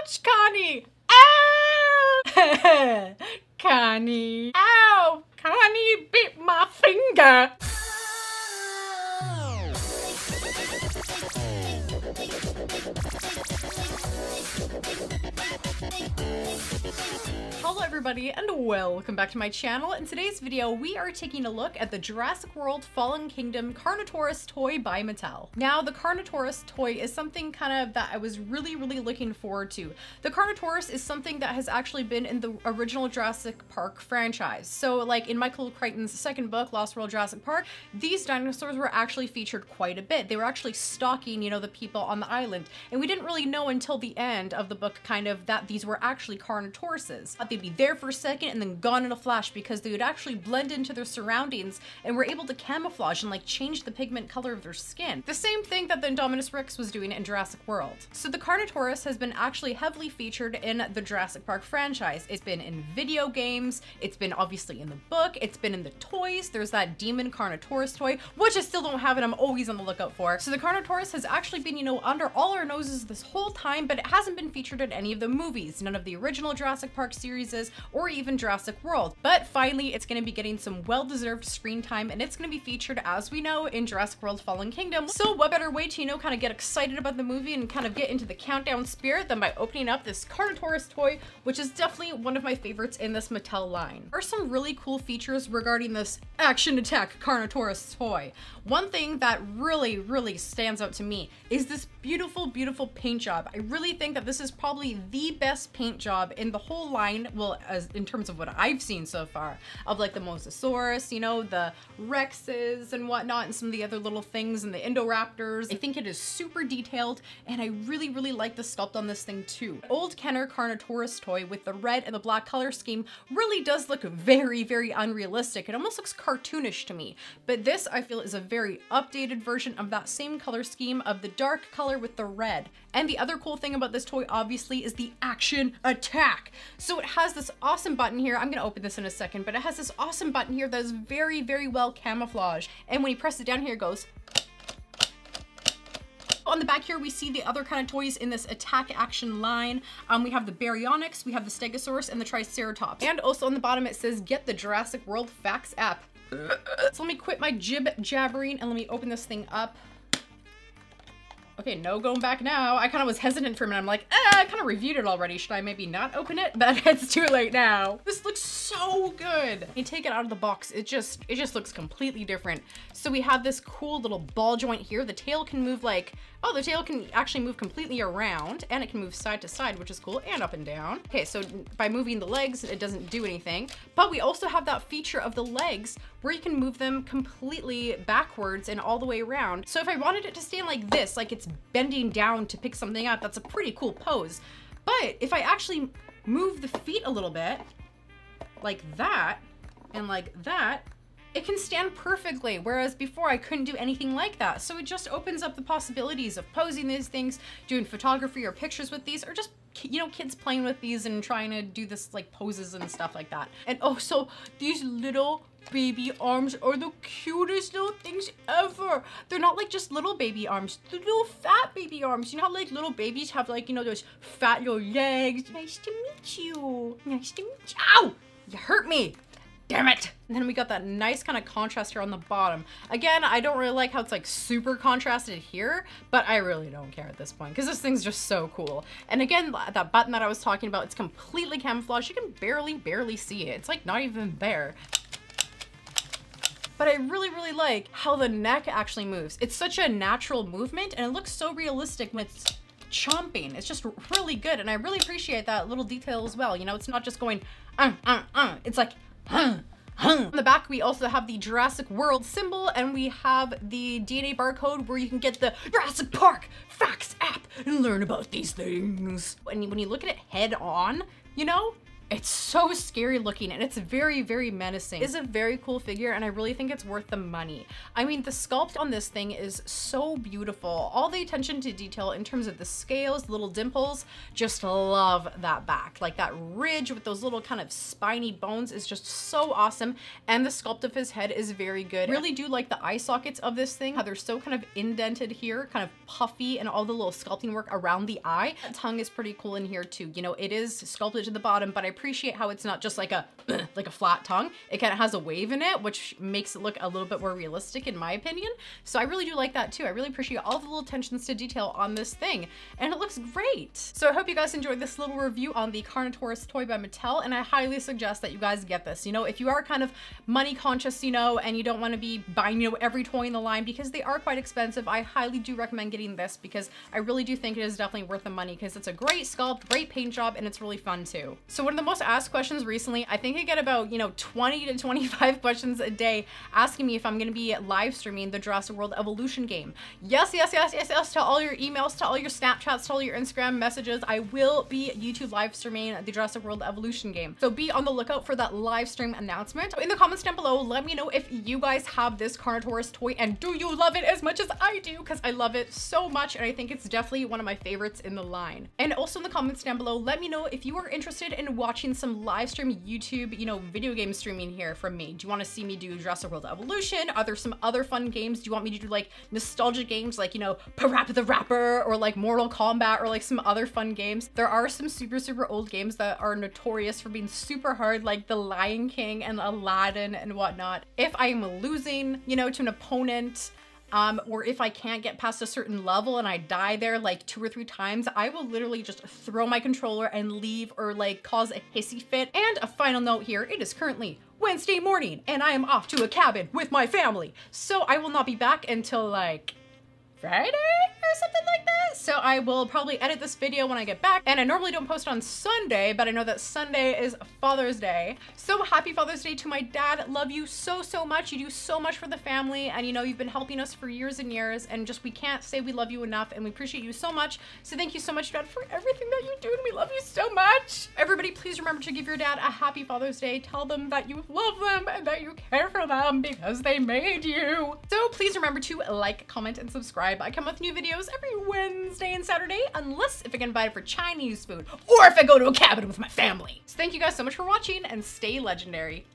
Ouch, Carny! Ow! Carny! Ow! Carny bit my finger! Hello everybody and welcome back to my channel. In today's video we are taking a look at the Jurassic World Fallen Kingdom Carnotaurus toy by Mattel. Now the Carnotaurus toy is something kind of that I was really looking forward to. The Carnotaurus is something that has actually been in the original Jurassic Park franchise. So like in Michael Crichton's second book, Lost World Jurassic Park, these dinosaurs were actually featured quite a bit. They were actually stalking, you know, the people on the island, and we didn't really know until the end of the book kind of that these were actually Carnotauruses. They'd be there for a second and then gone in a flash because they would actually blend into their surroundings and were able to camouflage and like change the pigment color of their skin. The same thing that the Indominus Rex was doing in Jurassic World. So the Carnotaurus has been actually heavily featured in the Jurassic Park franchise. It's been in video games, it's been obviously in the book, it's been in the toys. There's that Demon Carnotaurus toy, which I still don't have and I'm always on the lookout for. So the Carnotaurus has actually been, you know, under all our noses this whole time, but it hasn't been featured in any of the movies, none of the original Jurassic Park series or even Jurassic World. But finally, it's going to be getting some well-deserved screen time, and it's going to be featured, as we know, in Jurassic World Fallen Kingdom. So what better way to, you know, kind of get excited about the movie and kind of get into the countdown spirit than by opening up this Carnotaurus toy, which is definitely one of my favorites in this Mattel line. There are some really cool features regarding this Action Attack Carnotaurus toy. One thing that really stands out to me is this beautiful paint job. I really think that this is probably the best paint job in the whole line, well, as in terms of what I've seen so far, of like the Mosasaurus, you know, the Rexes and whatnot, and some of the other little things, and the Indoraptors. I think it is super detailed, and I really like the sculpt on this thing too. Old Kenner Carnotaurus toy with the red and the black color scheme really does look very unrealistic. It almost looks cartoonish to me, but this I feel is a very updated version of that same color scheme of the dark color with the red. And the other cool thing about this toy obviously is the Action Attack. So it has this awesome button here. I'm gonna open this in a second, but it has this awesome button here that is very well camouflaged. And when you press it down here, it goes. On the back here, we see the other kind of toys in this attack action line. We have the Baryonyx, we have the Stegosaurus, and the Triceratops. And also on the bottom, it says, get the Jurassic World Facts app. So let me quit my jabbering and let me open this thing up. Okay, no going back now. I kind of was hesitant for a minute. I'm like, I kind of reviewed it already. Should I maybe not open it? But it's too late now. This looks so good. You take it out of the box, it just looks completely different. So we have this cool little ball joint here. The tail can move like, oh, the tail can actually move completely around, and it can move side to side, which is cool, and up and down. Okay, so by moving the legs, it doesn't do anything. But we also have that feature of the legs where you can move them completely backwards and all the way around. So if I wanted it to stand like this, like it's bending down to pick something up, that's a pretty cool pose. But if I actually move the feet a little bit, like that, and like that, it can stand perfectly, whereas before I couldn't do anything like that. So it just opens up the possibilities of posing these things, doing photography or pictures with these, or just, you know, kids playing with these and trying to do this like poses and stuff like that. And also, these little baby arms are the cutest little things ever. They're not like just little baby arms, they're little fat baby arms. You know how like little babies have like, you know, those fat little legs. Nice to meet you. Nice to meet you. Ow! You hurt me. Damn it! And then we got that nice kind of contrast here on the bottom. Again, I don't really like how it's like super contrasted here, but I really don't care at this point because this thing's just so cool. And again, that button that I was talking about, it's completely camouflaged. You can barely see it. It's like not even there. But I really like how the neck actually moves. It's such a natural movement and it looks so realistic when it's chomping. It's just really good, and I really appreciate that little detail as well. You know, it's not just going it's like On the back, we also have the Jurassic World symbol, and we have the DNA barcode where you can get the Jurassic Park Facts app and learn about these things. And when you look at it head on, you know, It's so scary looking and it's very, very menacing. It's a very cool figure and I really think it's worth the money. I mean, the sculpt on this thing is so beautiful. All the attention to detail in terms of the scales, little dimples, just love that back. Like that ridge with those little kind of spiny bones is just so awesome. And the sculpt of his head is very good. I really do like the eye sockets of this thing, how they're so kind of indented here, kind of puffy, and all the little sculpting work around the eye. The tongue is pretty cool in here too. You know, it is sculpted to the bottom, but I appreciate how it's not just like a like a flat tongue. It kind of has a wave in it, which makes it look a little bit more realistic in my opinion. So I really do like that too. I really appreciate all the little attentions to detail on this thing, and it looks great. So I hope you guys enjoyed this little review on the Carnotaurus toy by Mattel, and I highly suggest that you guys get this. You know, if you are kind of money conscious, you know, and you don't want to be buying, you know, every toy in the line because they are quite expensive, I highly do recommend getting this because I really do think it is definitely worth the money because it's a great sculpt, great paint job, and it's really fun too. So one of the most asked questions recently, I think I get about, you know, 20 to 25 questions a day asking me if I'm going to be live streaming the Jurassic World Evolution game. Yes, yes, yes, yes, yes, to all your emails, to all your Snapchats, to all your Instagram messages, I will be YouTube live streaming the Jurassic World Evolution game. So be on the lookout for that live stream announcement. So in the comments down below, let me know if you guys have this Carnotaurus toy and do you love it as much as I do, because I love it so much and I think it's definitely one of my favorites in the line. And also in the comments down below, let me know if you are interested in watching some live stream YouTube, you know, video game streaming here from me. Do you want to see me do Jurassic World Evolution? Are there some other fun games? Do you want me to do like nostalgia games like, you know, Parappa the Rapper or like Mortal Kombat or like some other fun games? There are some super, super old games that are notorious for being super hard, like The Lion King and Aladdin and whatnot. If I am losing, you know, to an opponent, or if I can't get past a certain level and I die there like 2 or 3 times, I will literally just throw my controller and leave or like cause a hissy fit. And a final note here, it is currently Wednesday morning and I am off to a cabin with my family. So I will not be back until like Friday or something like that. So I will probably edit this video when I get back, and I normally don't post on Sunday, but I know that Sunday is Father's Day. So happy Father's Day to my dad. Love you so, so much. You do so much for the family, and you know, you've been helping us for years and years, and just we can't say we love you enough, and we appreciate you so much. So thank you so much, Dad, for everything that you do, and we love you so much. Everybody, please remember to give your dad a happy Father's Day. Tell them that you love them and that you care for them because they made you. So please remember to like, comment, and subscribe. I come with new videos every Wednesday and Saturday, unless if I get invited for Chinese food or if I go to a cabin with my family. So thank you guys so much for watching and stay legendary.